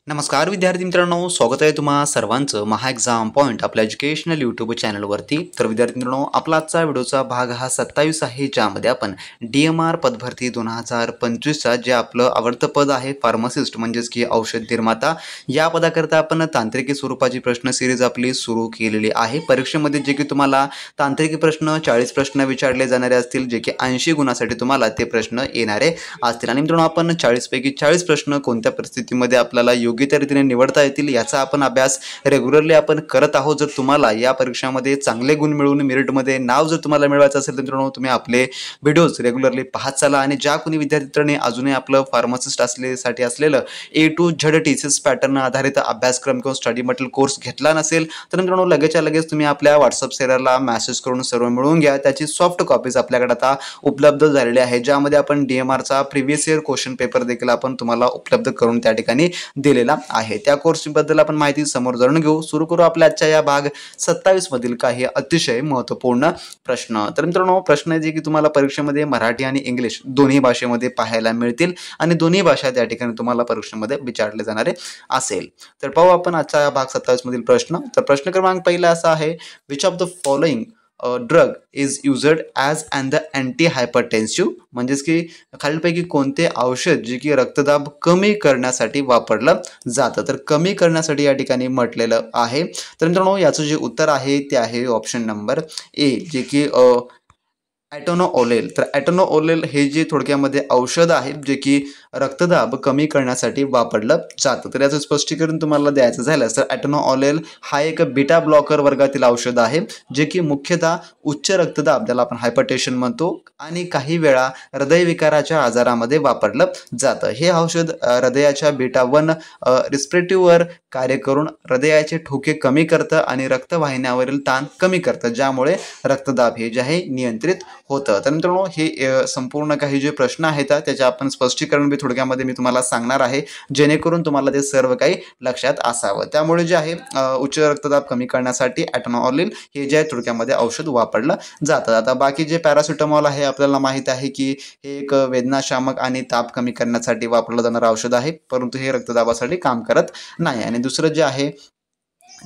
नमस्कार विद्यार्थी मित्रांनो, स्वागत आहे तुम्हा सर्वांचं महा एक्झाम पॉईंट आपल्या एज्युकेशनल यूट्यूब चॅनलवरती। तर विद्यार्थी मित्रांनो, आपला आजचा व्हिडिओचा भाग हा 27 आहे, ज्यामध्ये आपण DMR पदभरती 2025चा जे आपलं आवडतं पद आहे फार्मासिस्ट म्हणजेच की औषध निर्माता, या पदाकरता आपण तांत्रिकी स्वरूपाची प्रश्न सिरीज आपली सुरू केलेली आहे। परीक्षेमध्ये जे की तुम्हाला तांत्रिकी प्रश्न 40 प्रश्न विचारले जाणारे असतील, जे की 80 गुणासाठी तुम्हाला ते प्रश्न येणारे असतील। आणि मित्रांनो, आपण 40 पैकी 40 प्रश्न कोणत्या परिस्थितीमध्ये आपल्याला योग्य रीतीने निवडता येतील याचा आपण अभ्यास रेग्युलरली आपण करत आहोत। जर तुम्हाला या परीक्षामध्ये चांगले गुण मिळवून मेरिटमध्ये नाव जर तुम्हाला मिळवायचं असेल तर मित्रांनो, तुम्ही आपले व्हिडिओज रेग्युलरली पाहत चला। आणि ज्या कोणी विद्यार्थ्यांनी अजूनही आपलं फार्मासिस्ट असलेलं A to Z TCS pattern आधारित अभ्यासक्रम किंवा स्टडी मटेरियल कोर्स घेतला नसेल तर मित्रांनो, लगेचच्या लगेच तुम्ही आपल्या व्हॉट्सअप शेअरला मेसेज करून सर्व मिळवून घ्या। त्याची सॉफ्ट कॉपीज आपल्याकडे आता उपलब्ध झालेली आहे, ज्यामध्ये आपण DMRचा प्रिव्हियस इयर क्वेश्चन पेपर देखील आपण तुम्हाला उपलब्ध करून त्या ठिकाणी दिलेला आहे। त्या कोर्सबद्दल आपण माहिती समोर जाणून घेऊ। सुरू करू आपल्या आजच्या या भाग 27 मधील काही अतिशय महत्त्वपूर्ण प्रश्न। तर मित्रांनो, प्रश्न जे की तुम्हाला परीक्षेमध्ये मराठी आणि इंग्लिश दोन्ही भाषेमध्ये पाहायला मिळतील आणि दोन्ही भाषा त्या ठिकाणी तुम्हाला परीक्षेमध्ये विचारले जाणारे असेल। तर पाहू आपण आजचा या भाग 27 मधील प्रश्न। तर प्रश्न क्रमांक पहिला असा आहे, which of the following drug is used as and the anti hypertensive, म्हणजेच की खालीलपैकी कोणते औषध जे की रक्तदाब कमी करण्यासाठी वापरलं जातं। तर कमी करण्यासाठी या ठिकाणी म्हटलेलं आहे। तर मित्रांनो, याचं जे उत्तर आहे ते आहे ऑप्शन नंबर ए, जे की ॲटोनोओलेल। तर ॲटोनोओलेल हे जे थोडक्यामध्ये औषध आहे जे की रक्तदाब कमी करण्यासाठी वापरलं जातं। तर याचं स्पष्टीकरण तुम्हाला द्यायचं झालं तर ॲटोनोओलेल हा एक बीटा ब्लॉकर वर्गातील औषध आहे, जे की मुख्यतः उच्च रक्तदाब, ज्याला आपण हायपरटेन्शन म्हणतो, आणि काही वेळा हृदयविकाराच्या आजारामध्ये वापरलं जातं। हे औषध हृदयाच्या बीटा 1 रिस्पिरेटिव्हवर कार्य करून हृदयाचे ठोके कमी करतं आणि रक्तवाहिन्यावरील ताण कमी करतं, ज्यामुळे रक्तदाब हे जे आहे नियंत्रित होतं। तर मित्रांनो, हे संपूर्ण काही जे प्रश्न आहेत त्याचे आपण स्पष्टीकरण थोडक्यामध्ये मी तुम्हाला सांगणार आहे, जेणेकरून तुम्हाला ते सर्व काही लक्षात असावं। त्यामुळे जे आहे उच्च रक्तदाब कमी करण्यासाठी ॲटोनोओलेल हे जे आहे थोडक्यामध्ये औषध वापरलं जातं। आता बाकी जे पॅरासिटामॉल आहे आपल्याला माहित आहे की हे एक वेदनाशामक आणि ताप कमी करण्यासाठी वापरलं जाणारं औषध आहे, परंतु हे रक्तदाबासाठी काम करत नाही। आणि दुसरं जे आहे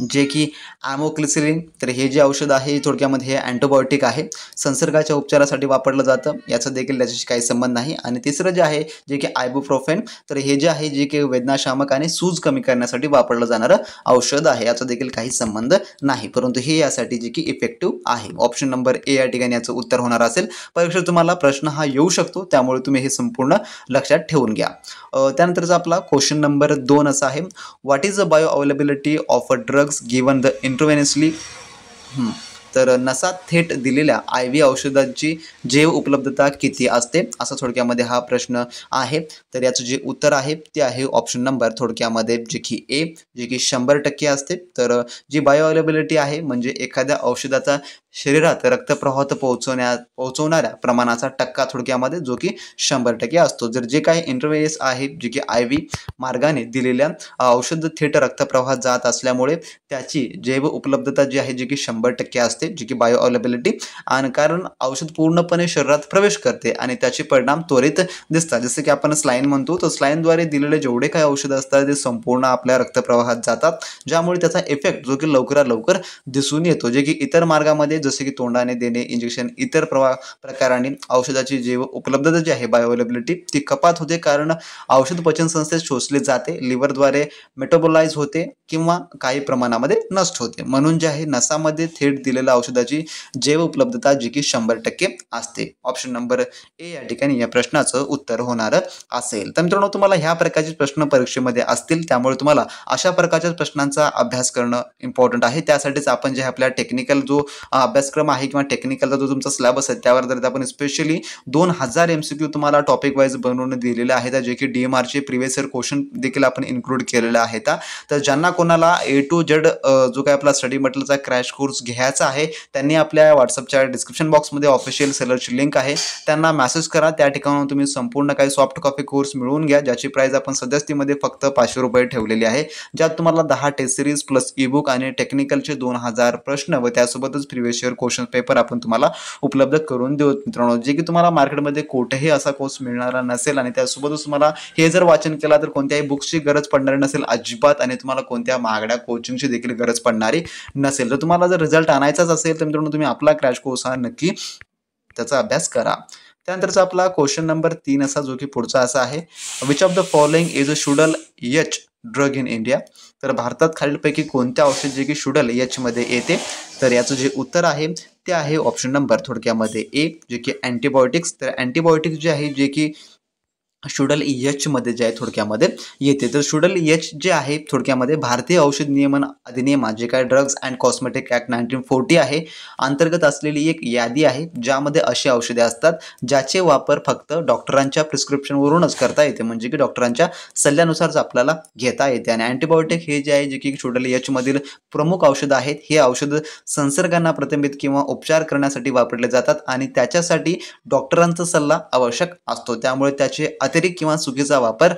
जे की ॲमोक्सिसिलिन, तर हे जे औषध आहे थोडक्यामध्ये हे अँटीबायोटिक आहे, संसर्गाच्या उपचारासाठी वापरलं जातं, याचा देखील त्याच्याशी काही संबंध नाही। आणि तिसरं जे आहे जे की आयबुप्रोफेन, तर हे जे आहे जे की वेदनाशामक आणि सूज कमी करण्यासाठी वापरलं जाणारं औषध आहे, याचा देखील काही संबंध नाही, परंतु हे यासाठी जे की इफेक्टिव्ह आहे। ऑप्शन नंबर ए या ठिकाणी याचं उत्तर होणार असेल। परीक्षेत तुम्हाला प्रश्न हा येऊ शकतो, त्यामुळे तुम्ही हे संपूर्ण लक्षात ठेवून घ्या। त्यानंतरचा आपला क्वेश्चन नंबर 2 असा आहे, what is the bioavailability of a drugs given the intravenously. तर नसा थेट दिलेल्या IV औषधाची जैव उपलब्धता किती असते, असा थोडक्यामध्ये हा प्रश्न आहे। तर याचं जे उत्तर आहे ते आहे ऑप्शन नंबर थोडक्यामध्ये जे की ए, जे की 100% असते। तर जी बायो अवेलेबिलिटी आहे म्हणजे एखाद्या औषधाचा शरीरात रक्तप्रवाहात पोहोचवणाऱ्या प्रमाणाचा टक्का थोडक्यामध्ये जो की 100% असतो। जर जे काही इंटरव्हेनस आहे जे की IV मार्गाने दिलेल्या औषध थेट रक्तप्रवाहात जात असल्यामुळे त्याची जैव उपलब्धता जी आहे जी की 100% असते, जी की बायो अवेलेबिलिटी। आणि कारण औषध पूर्णपणे शरीरात प्रवेश करते आणि त्याचे परिणाम त्वरित दिसतात, जसं की आपण स्लाईन म्हणतो, तर स्लाईनद्वारे दिलेले जेवढे काही औषध असतात ते संपूर्ण आपल्या रक्तप्रवाहात जातात, ज्यामुळे त्याचा इफेक्ट जो की लवकरात लवकर दिसून येतो। जे की इतर मार्गामध्ये जसे की तोंडाने देणे, इंजेक्शन, इतर प्रकाराने औषधाची जैव उपलब्धता जी आहे बायो अवेलेबिलिटी ती कपात होते, कारण औषध पचन संस्थेत शोषले जाते, लिव्हरद्वारे मेटाबोलाइज होते किंवा काही प्रमाणामध्ये नष्ट होते। म्हणून जे आहे नसामध्ये थेट दिलेल्या औषधाची जैव उपलब्धता जी की 100% असते। ऑप्शन नंबर ए या ठिकाणी या प्रश्नाचं उत्तर होणार असेल। तर मित्रांनो, तुम्हाला ह्या प्रकारचे प्रश्न परीक्षेमध्ये असतील, त्यामुळे तुम्हाला अशा प्रकारच्या प्रश्नांचा अभ्यास करणं इम्पॉर्टंट आहे। त्यासाठीच आपण जे आपल्या टेक्निकल जो अभ्यासक्रम आहे किंवा टेक्निकलचा जो तुमचा सिलेबस आहे त्यावर जर आपण स्पेशली 2000 MCQ तुम्हाला टॉपिक वाईज बनवून दिलेले आहेत, जे की DMRचे प्रिव्हियस इयर क्वेश्चन देखील आपण इन्क्लूड केलेले आहेत। तर ज्यांना कोणाला A to Z जो काय आपला स्टडी मटेरियलचा क्रॅश कोर्स घ्यायचा आहे, त्यांनी आपल्या व्हॉट्सअपच्या डिस्क्रिप्शन बॉक्समध्ये ऑफिशियल सेलरची लिंक आहे, त्यांना मेसेज करा। त्या ठिकाणी तुम्ही संपूर्ण काही सॉफ्ट कॉपी कोर्स मिळवून घ्या, ज्याची प्राइस आपण सध्यास्थितीमध्ये फक्त 500 रुपये ठेवलेली आहे, ज्यात तुम्हाला 10 test series plus e book आणि टेक्निकलचे 2000 प्रश्न व त्यासोबतच प्रिव्हियस विषयावर क्वेश्चन पेपर आपण तुम्हाला उपलब्ध करून देऊ मित्रांनो, जे की तुम्हाला मार्केटमध्ये कुठेही असा कोर्स मिळणारा नसेल आणि त्यासोबतच तुम्हाला हे जर वाचन केला तर कोणत्याही बुक्सची गरज पडणारी नसेल अजिबात, आणि तुम्हाला कोणत्या महागड्या कोचिंगची देखील गरज पडणारी नसेल. तर तुम्हाला जर रिझल्ट आणायचाच असेल तर मित्रांनो तुम्ही आपला क्रॅश कोर्स हा नक्की त्याचा अभ्यास करा. त्यानंतरचा आपला क्वेश्चन नंबर 3 असा, जो की पुढचा असा आहे, which of the following is a schedule H drug in India. तर भारतात खालीलपैकी कोणत्या औषध जे की शुडल एच मध्ये येते. तर याचं जे उत्तर आहे ते आहे ऑप्शन नंबर थोडक्यामध्ये ए, जे की अँटीबायोटिक्स. तर अँटीबायोटिक्स जे आहे जे की शुडल एच मध्ये जे आहे थोडक्यामध्ये येते. तर शुडल एच जे आहे थोडक्यामध्ये भारतीय औषध नियमन अधिनियम जे काय ड्रग्स अँड कॉस्मेटिक ऍक्ट 1940 आहे अंतर्गत असलेली एक यादी आहे, ज्यामध्ये अशी औषधे असतात ज्याचे वापर फक्त डॉक्टरांच्या प्रिस्क्रिप्शनवरूनच करता येते, म्हणजे की डॉक्टरांच्या सल्ल्यानुसारच आपल्याला घेता येते. आणि अँटीबायोटिक हे जे आहे जे की शुडल एच मधील प्रमुख औषध आहेत. हे औषध संसर्गांना प्रतिबंधित किंवा उपचार करण्यासाठी वापरले जातात आणि त्याच्यासाठी डॉक्टरांचा सल्ला आवश्यक असतो. त्यामुळे त्याचे अतिरिक्त किंवा चुकीचा वापर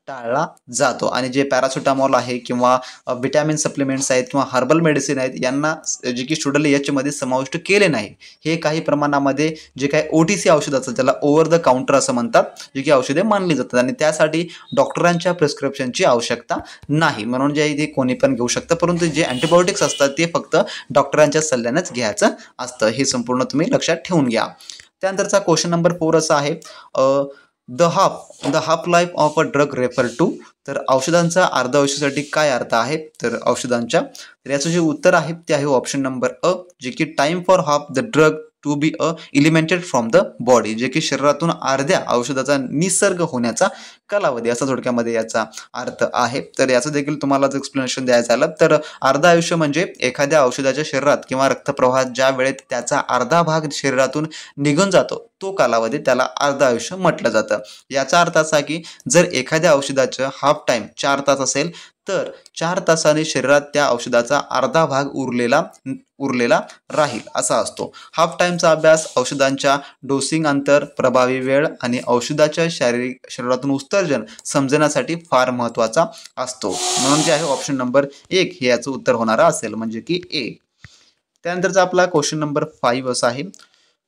टाळला जातो. आणि जे पॅरासिटामॉल आहे किंवा विटॅमिन सप्लिमेंट्स आहेत किंवा हर्बल मेडिसिन आहेत, यांना जे की शुडल एच मध्ये समाविष्ट केले नाही. हे काही प्रमाणामध्ये जे काही OTC औषध असतात त्याला ओव्हर द काउंटर असं म्हणतात, जे की औषधे मानली जातात आणि त्यासाठी डॉक्टरांच्या प्रिस्क्रिप्शनची आवश्यकता नाही. म्हणून जे आहे ते कोणी पण घेऊ शकतं, परंतु जे अँटीबायोटिक्स असतात ते फक्त डॉक्टरांच्या सल्ल्यानेच घ्यायचं असतं. हे संपूर्ण तुम्ही लक्षात ठेवून घ्या. त्यानंतरचा क्वेश्चन नंबर 4 असा आहे, the half life of a drug refer to. तर औषधांचा अर्धायुष्यासाठी काय अर्थ आहे. तर औषधांच्या, तर याचं जे उत्तर आहे ते आहे ऑप्शन नंबर अ, जे की time for half the drug to be eliminated from the body, जे की शरीरातून अर्ध्या औषधाचा निसर्ग होण्याचा कालावधी, असा थोडक्यामध्ये याचा अर्थ आहे. तर याचं देखील तुम्हाला जर एक्सप्लेनेशन द्यायचं झालं तर अर्ध आयुष्य म्हणजे एखाद्या औषधाच्या शरीरात किंवा रक्तप्रवाहात ज्या वेळेत त्याचा अर्धा भाग शरीरातून निघून जातो तो कालावधी त्याला अर्ध आयुष्य म्हटलं जातं. याचा अर्थ असा की जर एखाद्या औषधाचं हाफ टाइम 4 तास असेल तर 4 तासाने शरीरात त्या औषधाचा अर्धा भाग उरलेला राहील असा असतो. हाफ टाइमचा अभ्यास औषधांच्या डोसिंग अंतर, प्रभावी वेळ आणि औषधाच्या शरीरातून उत्सर्जन समजण्यासाठी फार महत्त्वाचा असतो. म्हणून जे आहे ऑप्शन नंबर 1 हे याचं उत्तर होणार असेल, म्हणजे की ए. त्यानंतरचा आपला क्वेश्चन नंबर 5 असा आहे,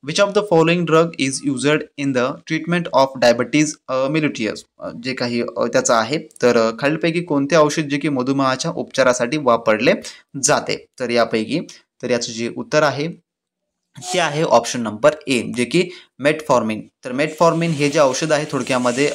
which of the following drug is used in the treatment of diabetes mellitus. जे काही त्याचं आहे, तर खालीलपैकी कोणते औषध जे की मधुमेहाच्या उपचारासाठी वापरले जाते. तर यापैकी, तर याचं जे उत्तर आहे ते आहे ऑप्शन नंबर ए, जे की मेटफॉर्मिन. तर मेटफॉर्मिन हे जे औषध आहे थोडक्यामध्ये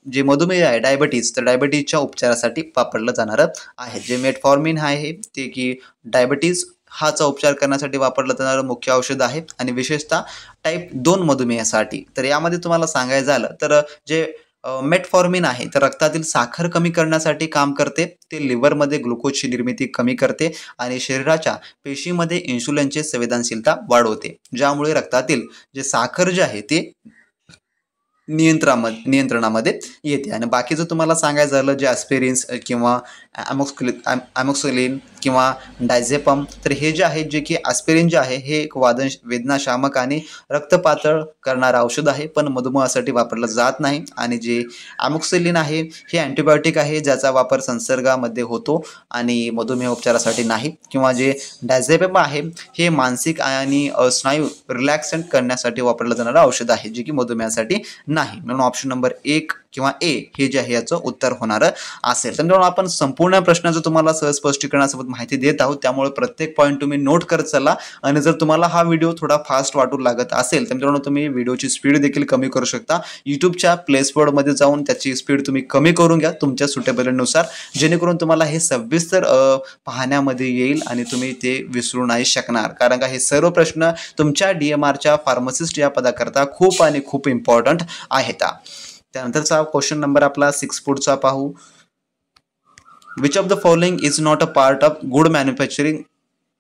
जे मधुमेह आहे डायबिटीज, तर डायबिटीजच्या उपचारासाठी वापरलं जाणारं आहे. जे मेटफॉर्मिन आहे ते की डायबिटीज हाचा उपचार करण्यासाठी वापरलं जाणारं मुख्य औषध आहे आणि विशेषतः टाईप 2 मधुमेहासाठी. तर यामध्ये तुम्हाला सांगायचं झालं तर जे मेटफॉर्मिन आहे तर रक्तातील साखर कमी करण्यासाठी काम करते. ते लिव्हरमध्ये ग्लुकोजची निर्मिती कमी करते आणि शरीराच्या पेशीमध्ये इन्शुलिनची संवेदनशीलता वाढवते, ज्यामुळे रक्तातील जे साखर जे आहे ते नियंत्रणामध्ये येते. आणि बाकीचं तुम्हाला सांगायचं झालं जे ॲस्पिरिन्स किंवा ॲमोक्सिलिन किंवा डायझेपम, तर हे जे आहे जे की ॲस्पिरिन जे आहे हे एक वेदनाशामक आणि रक्त पातळ करणारं औषध आहे, पण मधुमेहासाठी वापरलं जात नाही. आणि जे ॲमोक्सिलिन आहे हे अँटीबायोटिक आहे, ज्याचा वापर संसर्गामध्ये होतो आणि मधुमेह उपचारासाठी नाही. किंवा जे डायझेपम आहे हे मानसिक आणि स्नायू रिलॅक्संट करण्यासाठी वापरलं जाणारं औषध आहे, जे की मधुमेहासाठी नाही. म्हणून ऑप्शन नंबर 1 किंवा ए हे जे आहे याचं उत्तर होणार असेल. तर मित्रांनो आपण संपूर्ण प्रश्नाचं तुम्हाला सहज स्पष्टीकरणासोबत माहिती देत आहोत, त्यामुळे प्रत्येक पॉईंट तुम्ही नोट करत चला. आणि जर तुम्हाला हा व्हिडिओ थोडा फास्ट वाटू लागत असेल तर मित्रांनो तुम्ही व्हिडिओची स्पीड देखील कमी करू शकता. यूट्यूबच्या प्ले स्टोअरमध्ये जाऊन त्याची स्पीड तुम्ही कमी करून घ्या तुमच्या सुटेबलनुसार, जेणेकरून तुम्हाला हे सविस्तर पाहण्यामध्ये येईल आणि तुम्ही ते विसरू नाही शकणार. कारण का हे सर्व प्रश्न तुमच्या DMRच्या फार्मासिस्ट या पदाकरता खूप आणि खूप इम्पॉर्टंट आहेत. त्यानंतरचा क्वेश्चन नंबर आपला 6 पुढचा पाहू, which of the following is not a part of good manufacturing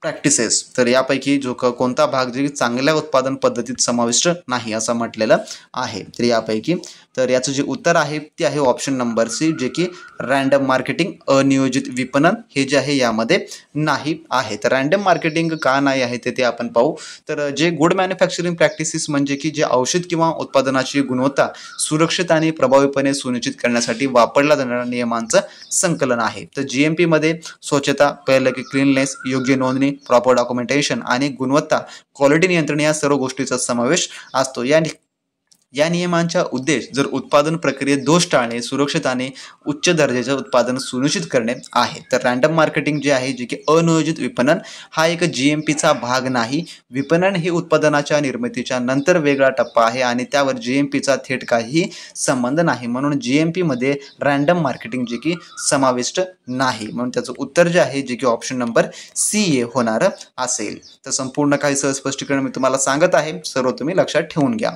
practices. तर यापैकी जो कोणता भाग जे चांगल्या उत्पादन पद्धतीत समाविष्ट नाही असं म्हटलेलं आहे. तर यापैकी तर याचं जे उत्तर आहे ते आहे ऑप्शन नंबर सी, जे की रँडम मार्केटिंग अनियोजित विपणन हे जे आहे यामध्ये नाही आहे. तर रँडम मार्केटिंग का नाही आहे ते आपण पाहू. तर जे गुड मॅन्युफॅक्चरिंग प्रॅक्टिसेस म्हणजे की जे औषध किंवा उत्पादनाची गुणवत्ता सुरक्षित आणि प्रभावीपणे सुनिश्चित करण्यासाठी वापरल्या जाणाऱ्या नियमांचं संकलन आहे. तर GMP मध्ये स्वच्छता, पहिलं की क्लीननेस, योग्य नोंदणी, प्रॉपर डॉक्युमेंटेशन आणि गुणवत्ता क्वालिटी नियंत्रण या सर्व गोष्टीचा समावेश असतो. या नियमांचा उद्देश जर उत्पादन प्रक्रियेत दोष टाळणे, सुरक्षित आणि उच्च दर्जाचे उत्पादन सुनिश्चित करणे आहे. तर रँडम मार्केटिंग जे आहे, जे की अनियोजित विपणन हा एक GMPचा भाग नाही. विपणन हे उत्पादनाच्या निर्मितीच्या नंतर वेगळा टप्पा आहे आणि त्यावर GMPचा थेट काहीही संबंध नाही. म्हणून GMP मध्ये रँडम मार्केटिंग जे की समाविष्ट नाही. म्हणून त्याचं उत्तर जे आहे, जे की ऑप्शन नंबर सी होणार असेल. तर संपूर्ण काही सहज स्पष्टीकरण मी तुम्हाला सांगत आहे, सर्व तुम्ही लक्षात ठेवून घ्या.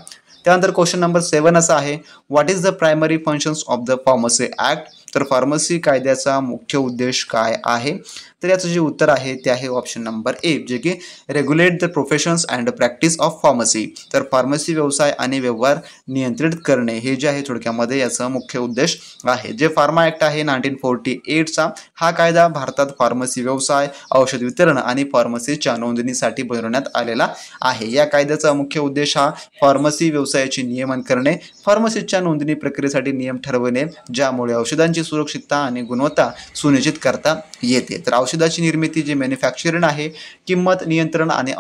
त्यानंतर क्वेश्चन नंबर 7 असा आहे, what is the primary functions of the pharmacy act. तर फार्मसी कायद्याचा मुख्य उद्देश काय आहे. तर याचं जे उत्तर आहे ते आहे ऑप्शन नंबर ए, जे की regulate the professions and practice of pharmacy. तर फार्मसी व्यवसाय आणि व्यवहार नियंत्रित करणे हे जे आहे थोडक्यामध्ये याचा मुख्य उद्देश आहे. जे फार्मा ॲक्ट आहे 1948चा, हा कायदा भारतात फार्मसी व्यवसाय, औषध वितरण आणि फार्मसीच्या नोंदणीसाठी बनवण्यात आलेला आहे. या कायद्याचा मुख्य उद्देश हा फार्मसी व्यवसायाचे नियमन करणे, फार्मसीच्या नोंदणी प्रक्रियेसाठी नियम ठरवणे, ज्यामुळे औषधांची सुरक्षितता आणि गुणवत्ता सुनिश्चित करता येते. तर औषधाची निर्मिती, जे मॅन्युफॅक्चरिंग आहे, किंमत नियंत्रण आणि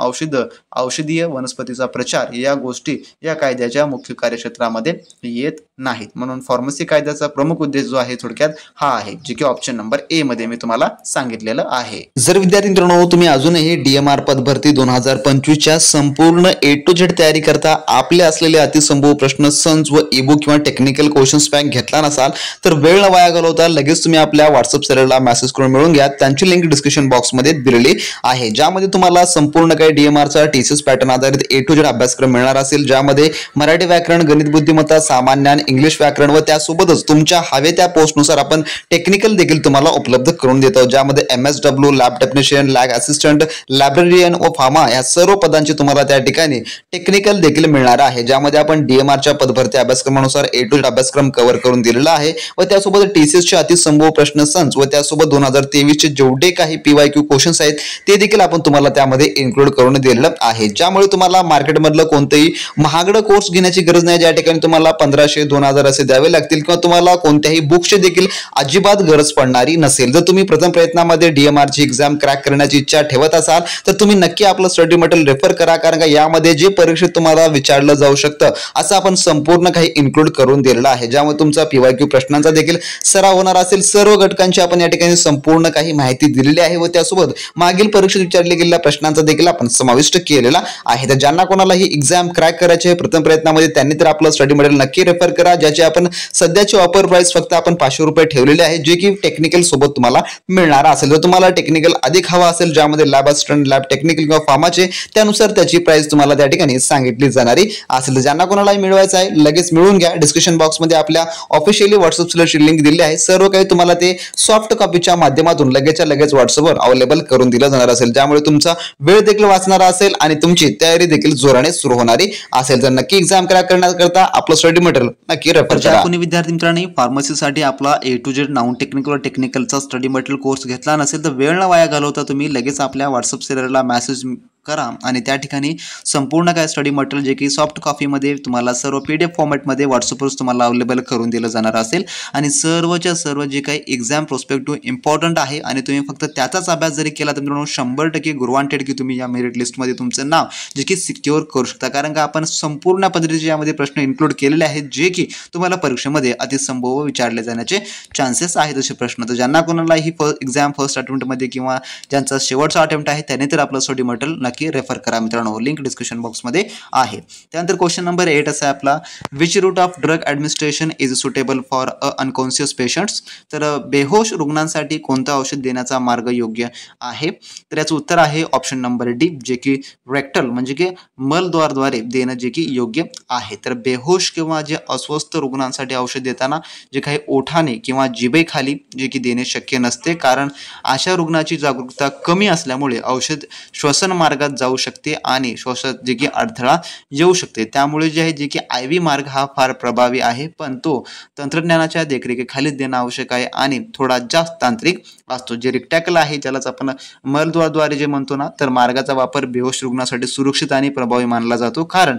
औषधीय वनस्पतीचा प्रचार या गोष्टी या कायद्याच्या मुख्य कार्यक्षेत्रामध्ये येत नाहीत. म्हणून फार्मसी कायद्याचा प्रमुख उद्देश जो आहे थोडक्यात हा आहे, जे की ऑप्शन नंबर ए मध्ये मी तुम्हाला सांगितलेलं आहे. जर विद्यार्थी मित्रांनो तुम्ही अजूनही DMR पदभरती 2025च्या संपूर्ण A to Z तयारी करता आपले असलेले अतिसंभव प्रश्न संच व ईबुक किंवा टेक्निकल क्वेश्चन्स पॅक घेतला नसाल तर वेळ न वाया घालवता लगेच तुम्ही आपल्या व्हॉट्सअप सर्व्हरला मेसेज करून मिळवून घ्या. त्यांची लिंक डिस्क्रिप्शन बॉक्समध्ये दिलेली आहे, ज्यामध्ये तुम्हाला संपूर्ण काही DMRचा TCS पॅटर्न आधारित A to Z अभ्यासक्रम मिळणार असेल, ज्यामध्ये मराठी व्याकरण, गणित बुद्धिमत्ता, सामान्य ज्ञान, इंग्लिश व्याकरण व त्यासोबतच तुमच्या हवे त्या पोस्टनुसार आपण टेक्निकल देखील तुम्हाला उपलब्ध करून देतो, ज्यामध्ये MSW, lab technician, lab assistant, librarian व फार्मा या सर्व पदांची तुम्हाला त्या ठिकाणी टेक्निकल देखील मिळणार आहे, ज्यामध्ये आपण DMRच्या पदभरती अभ्यासक्रमानुसार A to Z अभ्यासक्रम कव्हर करून दिलेला आहे व त्यासोबत TCSचे अतिसंभव प्रश्न संच व त्यासोबत 2023चे जेवढे काही PYQ क्वेश्चन्स आहेत ते देखील आपण तुम्हाला त्यामध्ये इन्क्लूड करून दिलेलं आहे, ज्यामुळे तुम्हाला मार्केटमधलं कोणतेही महागडं कोर्स घेण्याची गरज नाही, ज्या ठिकाणी तुम्हाला 1500, 2000 असे द्यावे लागतील किंवा तुम्हाला कोणत्याही बुकची देखील अजिबात गरज पडणारी नसेल. जर तुम्ही प्रथम प्रयत्नामध्ये DMRची एक्झाम क्रॅक करण्याची इच्छा ठेवत असाल तर तुम्ही नक्की आपलं स्टडी मटेरियल रेफर करा, कारण का यामध्ये जे परीक्षेत तुम्हाला विचारलं जाऊ शकतं असं आपण संपूर्ण काही इन्क्लूड करून दिलेलं आहे, ज्यामुळे तुमचा PYQ प्रश्नांचा देखील सराव होणार असेल. सर्व घटकांची आपण या ठिकाणी संपूर्ण काही माहिती दिलेली आहे व त्यासोबत मागील परीक्षेत विचारले गेलेल्या प्रश्नांचा देखील आपण समाविष्ट केलेला आहे. तर ज्यांना कोणाला ही एक्झाम क्रॅक करायचे प्रथम प्रयत्नामध्ये त्यांनी तर आपलं स्टडी मटेरियल नक्की रेफर करा, ज्याची आपण सध्याची ऑफर प्राइस फक्त आपण 500 रुपये ठेवलेले आहे, जे की टेक्निकल सोबत तुम्हाला मिळणार असेल. जर तुम्हाला टेक्निकल अधिक हवा असेल, ज्यामध्ये लॅब असिस्टंट, लॅब टेक्निकल किंवा फार्माचे, त्यानुसार त्याची प्राइस तुम्हाला त्या ठिकाणी सांगितली जाणारी असेल. तर ज्यांना कोणालाही मिळवायचं आहे लगेच मिळवून घ्या. डिस्क्रिप्शन बॉक्समध्ये आपल्या ऑफिशियली व्हॉट्सअप सर्व्हरची लिंक दिली आहे. सर्व काही तुम्हाला ते सॉफ्ट कॉपीच्या माध्यमातून लगेचच्या लगेच व्हॉट्सअपवर अवेलेबल करून दिलं जाणार असेल, ज्यामुळे तुमचा वेळ देखील वाचणार असेल आणि तुमची तयारी देखील जोराने सुरू होणारी असेल. तर नक्की एक्झाम क्रॅक करण्याकरता आपलं स्टडी मटेरियल नक्की रेफर करा. कोणी विद्यार्थी मित्रांनी फार्मसीसाठी आपला A to Z non technical व टेक्निकलचा स्टडी मटेरियल कोर्स घेतला नसेल तर वेळ न वाया घालवता तुम्ही लगेच आपल्या व्हॉट्सअप सर्व्हरला मेसेज करा आणि त्या ठिकाणी संपूर्ण काय स्टडी मटेरियल जे की सॉफ्ट कॉपीमध्ये तुम्हाला सर्व PDF फॉर्मॅटमध्ये व्हॉट्सअपवर तुम्हाला अवेलेबल करून दिलं जाणार असेल आणि सर्वच्या सर्व जे काही एक्झाम प्रोस्पेक्टिव्ह इम्पॉर्टंट आहे आणि तुम्ही फक्त त्याचाच अभ्यास जरी केला तर मित्रांनो 100% गुरवांटेड की तुम्ही या मेरिट लिस्टमध्ये तुमचं नाव जे की सिक्युअर करू शकता, कारण का आपण संपूर्ण पद्धतीचे यामध्ये प्रश्न इन्क्लूड केलेले आहेत जे की तुम्हाला परीक्षेमध्ये अतिसंभव विचारले जाण्याचे चान्सेस आहेत असे प्रश्न. तर ज्यांना कोणाला ही एक्झाम फर्स्ट अटेम्प्टमध्ये किंवा ज्यांचा शेवटचा अटेम्प्ट आहे त्याने तर आपलं स्टडी मटेरियल नक्की रेफर करा मित्रांनो, लिंक डिस्क्रिप्शन बॉक्समध्ये आहे. त्यानंतर क्वेश्चन नंबर 8 असा आहे आपला, which route of drug administration is suitable for unconscious patients. तर बेहोश रुग्णांसाठी कोणतं औषध देण्याचा मार्ग योग्य आहे. तर याचं उत्तर आहे ऑप्शन नंबर डी, जे की रेक्टल म्हणजे की मलद्वारद्वारे देणं जे की योग्य आहे. तर बेहोश किंवा जे अस्वस्थ रुग्णांसाठी औषध देताना जे काही ओठाने किंवा जिभेखाली जे की देणे शक्य नसते, कारण अशा रुग्णाची जागरूकता कमी असल्यामुळे औषध श्वसन मार्ग मार्गात जाऊ शकते आणि श्वासात जे की अडथळा येऊ शकते. त्यामुळे जे आहे जे की IV मार्ग हा फार प्रभावी आहे, पण तो तंत्रज्ञानाच्या देखरेखीखालीच देणं आवश्यक आहे आणि थोडा जास्त तांत्रिक असतो. जे रिक्टॅकल आहे ज्यालाच आपण मलद्वाराद्वारे जे म्हणतो ना, तर मार्गाचा वापर बेहोश रुग्णासाठी सुरक्षित आणि प्रभावी मानला जातो, कारण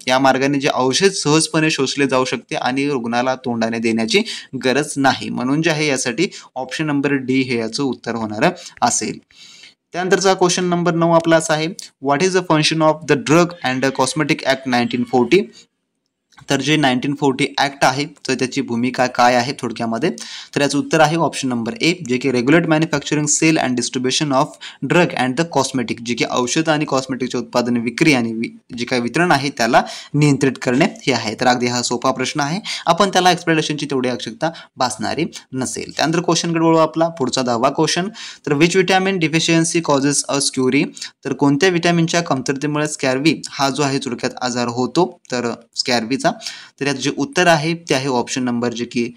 या मार्गाने जे औषध सहजपणे शोषले जाऊ शकते आणि रुग्णाला तोंडाने देण्याची गरज नाही. म्हणून जे आहे यासाठी ऑप्शन नंबर डी हे याचं उत्तर होणार असेल. त्यानंतरचा क्वेश्चन नंबर 9 आपला असा आहे, what is the function of the drug and cosmetic act 1940? तर जे 1940 ऍक्ट आहे तर त्याची भूमिका काय आहे थोडक्यामध्ये, तर याचं उत्तर आहे ऑप्शन नंबर ए, जे की regulate manufacturing sale and distribution of drug and the cosmetic, जे की औषध आणि कॉस्मेटिकचे उत्पादन विक्री आणि जे काही वितरण आहे त्याला नियंत्रित करणे हे आहे. तर अगदी हा सोपा प्रश्न आहे, आपण त्याला एक्सप्लेनेशनची तेवढी आवश्यकता भासणारी नसेल. त्यानंतर क्वेश्चनकडे वळू आपला पुढचा 10वा क्वेश्चन, तर which vitamin deficiency causes a scurvy? तर कोणत्या विटॅमिनच्या कमतरतेमुळे स्कॅर्वी हा जो आहे थोडक्यात आजार होतो, तर स्कॅर्वीचा, तर यात जे उत्तर आहे ते आहे ऑप्शन नंबर जे की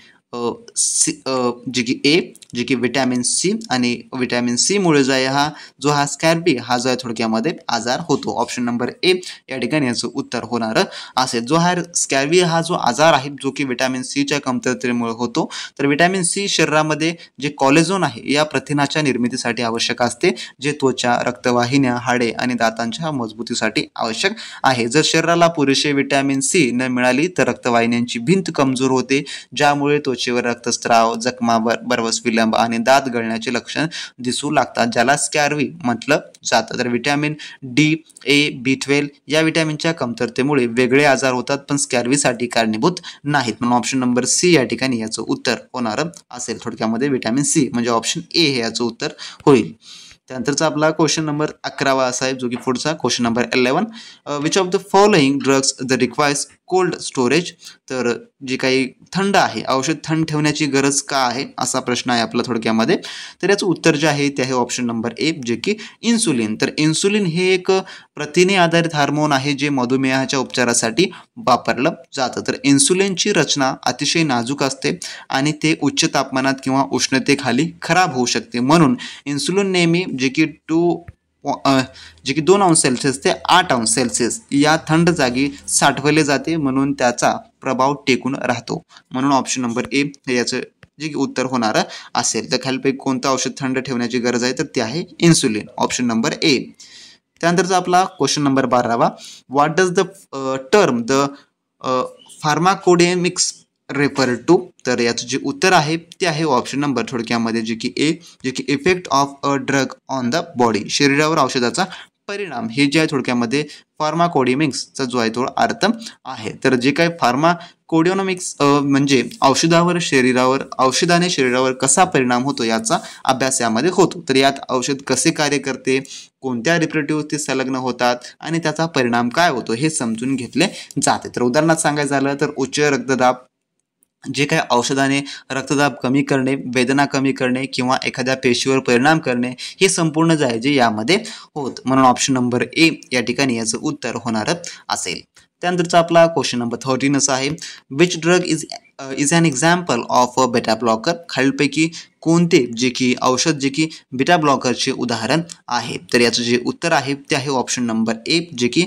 ए, जे की विटॅमिन सी, आणि विटॅमिन सी मुळे जो आहे हा स्कॅर्वी हा जो आहे थोडक्यामध्ये आजार होतो. ऑप्शन नंबर ए या ठिकाणी याचं उत्तर होणार असेल. जो हा स्कॅर्वी हा जो आजार आहे जो की विटॅमिन सीच्या कमतरतेमुळे होतो, तर विटॅमिन सी शरीरामध्ये जे कॉलेजोन आहे या प्रथिनाच्या निर्मितीसाठी आवश्यक असते, जे त्वचा, रक्तवाहिन्या, हाडे आणि दातांच्या मजबूतीसाठी आवश्यक आहे. जर शरीराला पुरेसे विटॅमिन सी न मिळाली तर रक्तवाहिन्यांची भिंत कमजोर होते, ज्यामुळे त्वचेवर रक्तस्राव, जखमा, बरवस विलंब आणि दात गळण्याचे लक्षण दिसू लागतात, ज्याला स्कॅर्वी म्हटलं जातं. तर विटॅमिन डी, ए, B12 या विटॅमिनच्या कमतरतेमुळे वेगळे आजार होतात, पण स्कॅर्वीसाठी कारणीभूत नाहीत. म्हणून ऑप्शन नंबर सी या ठिकाणी याचं उत्तर होणार असेल. थोडक्यामध्ये विटॅमिन सी म्हणजे ऑप्शन ए हे याचं उत्तर होईल. त्यानंतरचा आपला क्वेश्चन नंबर 11 असा आहे, जो की पुढचा question number 11, which of the following drugs the requires cold storage? तर जे काही थंड आहे, औषध थंड ठेवण्याची गरज का आहे असा प्रश्न आहे आपला थोडक्यामध्ये. तर याचं उत्तर जे आहे ते आहे ऑप्शन नंबर ए, जे की इन्सुलिन. तर इन्सुलिन हे एक प्रथिने आधारित हार्मोन आहे जे मधुमेहाच्या उपचारासाठी वापरलं जातं. तर इन्सुलिनची रचना अतिशय नाजूक असते आणि ते उच्च तापमानात किंवा उष्णतेखाली खराब होऊ शकते. म्हणून इन्सुलिन नेहमी जे की 2 अंश सेल्सिअस ते 8 अंश सेल्सिअस या थंड जागी साठवले जाते, म्हणून त्याचा प्रभाव टेकून राहतो. म्हणून ऑप्शन नंबर ए हे याचं जे की उत्तर होणार असेल. तर खालीलपैकी कोणतं औषध थंड ठेवण्याची गरज आहे, तर ते आहे इन्सुलिन, ऑप्शन नंबर ए. त्यानंतरचा आपला question number 12, what does the term the pharmacodynamics refer to? तर याचं जे उत्तर आहे ते आहे ऑप्शन नंबर थोडक्यामध्ये जे की ए, जे की effect of a drug on the body, शरीरावर औषधाचा परिणाम, हे जे आहे थोडक्यामध्ये फार्माकोडेमिक्सचा जो आहे तो अर्थ आहे. तर जे काही फार्माकोडेमिक्स म्हणजे औषधाने शरीरावर कसा परिणाम होतो याचा अभ्यास यामध्ये होतो. तर यात औषध कसे कार्य करते, कोणत्या रिप्रेटिव्ह ते संलग्न होतात आणि त्याचा परिणाम काय होतो हे समजून घेतले जाते. तर उदाहरणार्थ सांगायचं झालं तर उच्च रक्तदाब, जे काही औषधाने रक्तदाब कमी करणे, वेदना कमी करणे किंवा एखाद्या पेशीवर परिणाम करणे, हे संपूर्ण जे आहे जे यामध्ये होत. म्हणून ऑप्शन नंबर ए या ठिकाणी याचं उत्तर होणार असेल. त्यानंतरचा आपला क्वेश्चन नंबर 13 असा आहे, which drug is an example of a beta blocker? खालीलपैकी कोणते जे की औषध जे की बीटा ब्लॉकरचे उदाहरण आहे? तर याचं जे उत्तर आहे ते आहे ऑप्शन नंबर ए, जे की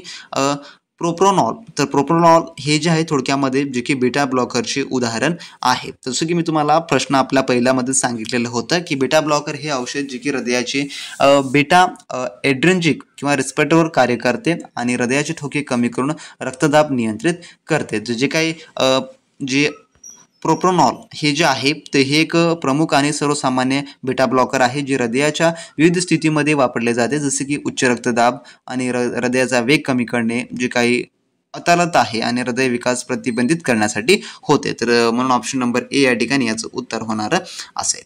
प्रोप्रोनॉल. तर प्रोप्रोनॉल हे जे आहे थोडक्यामध्ये जे की बीटा ब्लॉकरचे उदाहरण आहे. जसं की मी तुम्हाला प्रश्न आपल्या पहिल्यामध्ये सांगितलेलं होतं की बीटा ब्लॉकर हे औषध जे की हृदयाचे बीटा एड्रेनर्जिक किंवा रिस्पेटरवर कार्य करते आणि हृदयाचे ठोके कमी करून रक्तदाब नियंत्रित करते. जे काही जे प्रोप्रोनॉल हे जे आहे ते हे एक प्रमुख आणि सर्वसामान्य बीटा ब्लॉकर आहे, जे हृदयाच्या विविध स्थितीमध्ये वापरले जाते, जसे की उच्च रक्तदाब आणि हृदयाचा वेग कमी करणे, जे काही अतालत आहे आणि हृदय विकास प्रतिबंधित करण्यासाठी होते. तर म्हणून ऑप्शन नंबर ए या ठिकाणी याचं उत्तर होणार असेल.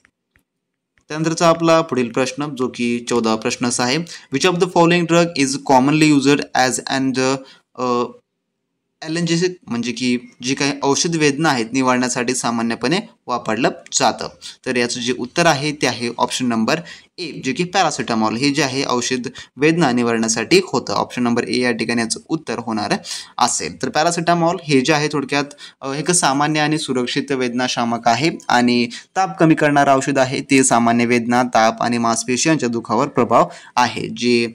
त्यानंतरचा आपला पुढील प्रश्न जो की 14वा प्रश्न असा आहे, which of the following drug is commonly used as an analgesic म्हणजे की जी काही औषध वेदना आहेत निवारण्यासाठी सामान्यपणे वापरलं जातं. तर याचं जे उत्तर आहे ते आहे ऑप्शन नंबर ए, जे की पॅरासिटामॉल हे जे आहे औषध वेदना निवारण्यासाठी होतं. ऑप्शन नंबर ए या ठिकाणी याचं उत्तर होणार असेल. तर पॅरासिटामॉल हे जे आहे थोडक्यात एक सामान्य आणि सुरक्षित वेदनाशामक आहे आणि ताप कमी करणारं औषध आहे. ते सामान्य वेदना, ताप आणि मांसपेशी दुखावर प्रभाव आहे. जे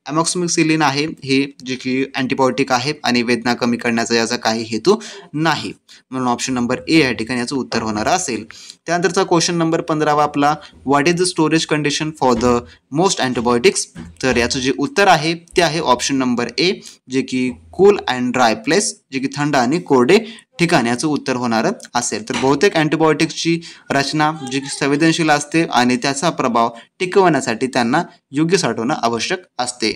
अमॉक्सिसिलिन आहे हे जे की अँटीबायोटिक आहे आणि वेदना कमी करण्याचा याचा काही हेतू नाही. म्हणून ऑप्शन नंबर ए या ठिकाणी याचं उत्तर होणार असेल. त्यानंतरचा क्वेश्चन नंबर 15 आपला, what is the storage condition for the most antibiotics. तर याचं जे उत्तर आहे ते आहे ऑप्शन नंबर ए, जे की कूल अँड ड्राय प्लेस, जे की थंड आणि कोरडे ठिकाण याचं उत्तर होणार असेल. तर बहुतेक अँटीबायोटिक्सची रचना जी की संवेदनशील असते आणि त्याचा प्रभाव टिकवण्यासाठी त्यांना योग्य साठवणं आवश्यक असते.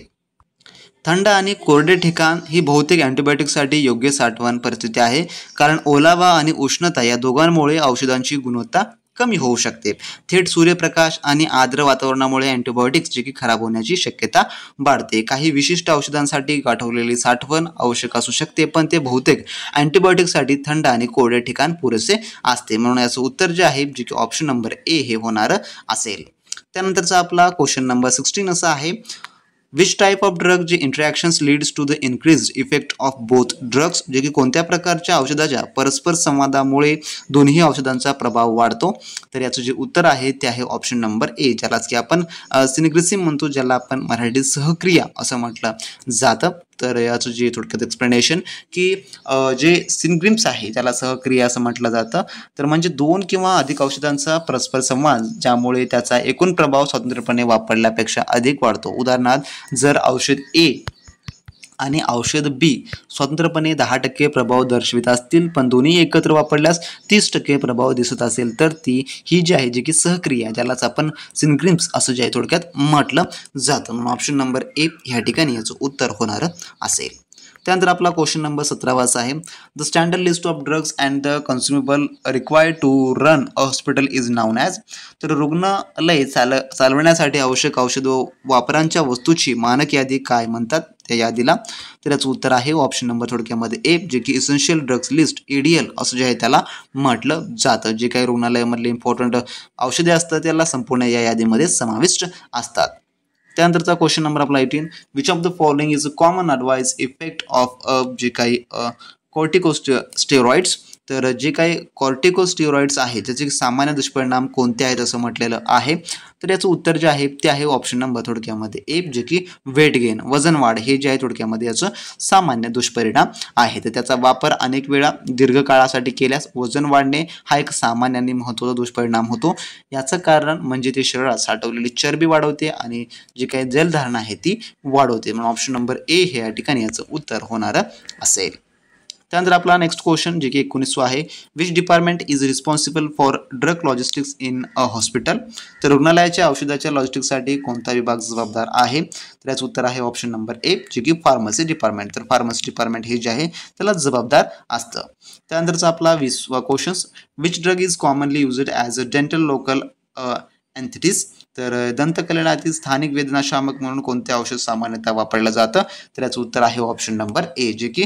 थंड आणि कोरडे ठिकाण ही बहुतेक अँटीबायोटिकसाठी योग्य साठवण परिस्थिती आहे, कारण ओलावा आणि उष्णता या दोघांमुळे औषधांची गुणवत्ता कमी होऊ शकते. थेट सूर्यप्रकाश आणि आर्द्र वातावरणामुळे अँटीबायोटिक्स जे की खराब होण्याची शक्यता वाढते. काही विशिष्ट औषधांसाठी गाठवलेली साठवण आवश्यक असू शकते, पण ते बहुतेक अँटीबायोटिकसाठी थंड आणि कोरडे ठिकाण पुरेसे असते. म्हणून याचं उत्तर जे आहे जे की ऑप्शन नंबर ए हे होणार असेल. त्यानंतरचा आपला क्वेश्चन नंबर 16 असा आहे, विच टाईप ऑफ ड्रग जे interactions leads to the increase effect of both drugs, जे की कोणत्या प्रकारच्या औषधाच्या परस्पर संवादामुळे दोन्ही औषधांचा प्रभाव वाढतो. तर याचं जे उत्तर आहे ते आहे ऑप्शन नंबर ए, ज्यालाच की आपण सिनेग्रेसिम म्हणतो, ज्याला आपण मराठीत सहक्रिया असं म्हटलं जातं. तर याचं जे थोडक्यात एक्सप्लेनेशन की जे सिनग्रिम्स आहे त्याला सहक्रिया असं म्हटलं जातं. तर म्हणजे दोन किंवा अधिक औषधांचा परस्पर संवाद ज्यामुळे त्याचा एकूण प्रभाव स्वतंत्रपणे वापरल्यापेक्षा अधिक वाढतो. उदाहरणार्थ, जर औषध ए आणि औषध बी स्वतंत्रपणे 10% प्रभाव दर्शवित असतील, पण दोन्ही एकत्र वापरल्यास 30% प्रभाव दिसत असेल, तर ती ही जी आहे जी की सहक्रिया, ज्यालाच आपण सिनग्रिम्स असं जे आहे थोडक्यात म्हटलं जातं. म्हणून ऑप्शन नंबर ए ह्या ठिकाणी याचं उत्तर होणार असेल. त्यानंतर आपला क्वेश्चन नंबर 17 असा आहे, the standard list of drugs and the consumable required to run a hospital is known as. तर रुग्णालय चालवण्यासाठी आवश्यक औषध वापरांच्या वस्तूची मानक यादी काय म्हणतात त्या यादीला. तर याचं उत्तर आहे ऑप्शन नंबर थोडक्यामध्ये ए, जे की इसेन्शियल ड्रग्स लिस्ट EDL असं जे आहे त्याला म्हटलं जातं. जे काही रुग्णालयामधले इम्पॉर्टंट औषधे असतात त्याला संपूर्ण या यादीमध्ये समाविष्ट असतात. त्यानंतरचा क्वेश्चन नंबर आपला 18, which of the following is a common advice effect of जे काही कॉर्टिकोस्टेरॉइड्स. तर जे काही कॉर्टिकोस्टेरॉइड्स आहेत त्याचे सामान्य दुष्परिणाम कोणते आहेत असं म्हटलेलं आहे. तर याचं उत्तर जे आहे ते आहे ऑप्शन नंबर थोडक्यामध्ये ए, जे की वेट गेन वजन वाढ हे जे आहे थोडक्यामध्ये याचं सामान्य दुष्परिणाम आहे. तर त्याचा वापर अनेक वेळा दीर्घकाळासाठी केल्यास वजन वाढणे हा एक सामान्य आणि महत्त्वाचा दुष्परिणाम होतो. याचं कारण म्हणजे ते शरीरात साठवलेली चरबी वाढवते आणि जी काही जलधारणा आहे ती वाढवते. म्हणून ऑप्शन नंबर ए हे या ठिकाणी याचं उत्तर होणार असेल. त्यानंतर आपला नेक्स्ट क्वेश्चन जे की 19 आहे, which department is responsible for drug logistics in a hospital. तर रुग्णालयाच्या औषधाच्या लॉजिस्टिक्ससाठी कोणता विभाग जबाबदार आहे. तर याचं उत्तर आहे ऑप्शन नंबर ए, जे की फार्मसी डिपार्टमेंट. तर फार्मसी डिपार्टमेंट हे जे आहे त्याला जबाबदार असतं. त्यानंतरचा आपला 20वा question, which drug is commonly used as a dental local anaesthetics. तर दंतकलेनातील स्थानिक वेदनाशामक म्हणून कोणते औषध सामान्यतः वापरलं जातं. तर याचं उत्तर आहे ऑप्शन नंबर ए, जे की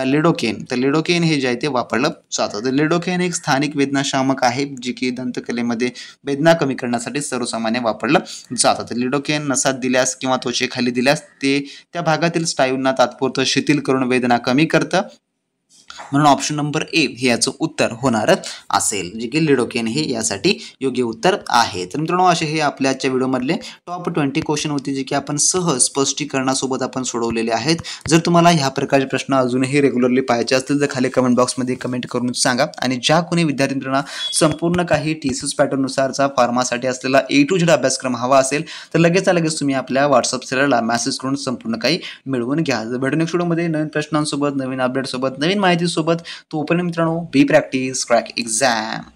लिडोकेन. तर लिडोकेन हे जे आहे ते वापरलं जातं. तर लिडोकेन एक स्थानिक वेदनाशामक आहे जे की दंतकलेमध्ये वेदना कमी करण्यासाठी सर्वसामान्य वापरलं जातं. तर लिडोकेन नसात दिल्यास किंवा त्वचेखाली दिल्यास ते त्या भागातील स्नायूंना तात्पुरतं शिथिल करून वेदना कमी करतं. म्हणून ऑप्शन नंबर ए हे याचं उत्तर होणार असेल, जे की लिडोकेन हे यासाठी योग्य उत्तर आहे. तर मित्रांनो, असे हे आपल्या आजच्या व्हिडिओमधले टॉप 20 क्वेश्चन होते जे की आपण सहज स्पष्टीकरणासोबत आपण सोडवलेले आहेत. जर तुम्हाला ह्या प्रकारचे प्रश्न अजूनही रेग्युलरली पाहायचे असतील तर खाली कमेंट बॉक्समध्ये कमेंट करून सांगा. आणि ज्या कोणी विद्यार्थ्यांना संपूर्ण काही TCS पॅटर्ननुसारचा फार्मासाठी असलेला A to Z अभ्यासक्रम हवा असेल तर लगेच तुम्ही आपल्या व्हॉट्सअप सेलरला मेसेज करून संपूर्ण काही मिळवून घ्या. भेटू नेक्स्ट व्हिडिओमध्ये नवीन प्रश्नांसोबत, नवीन अपडेटसोबत, नवीन माहितीसोबत. तोपर्यंत मित्रांनो, बी प्रॅक्टिस क्रॅक एक्झाम.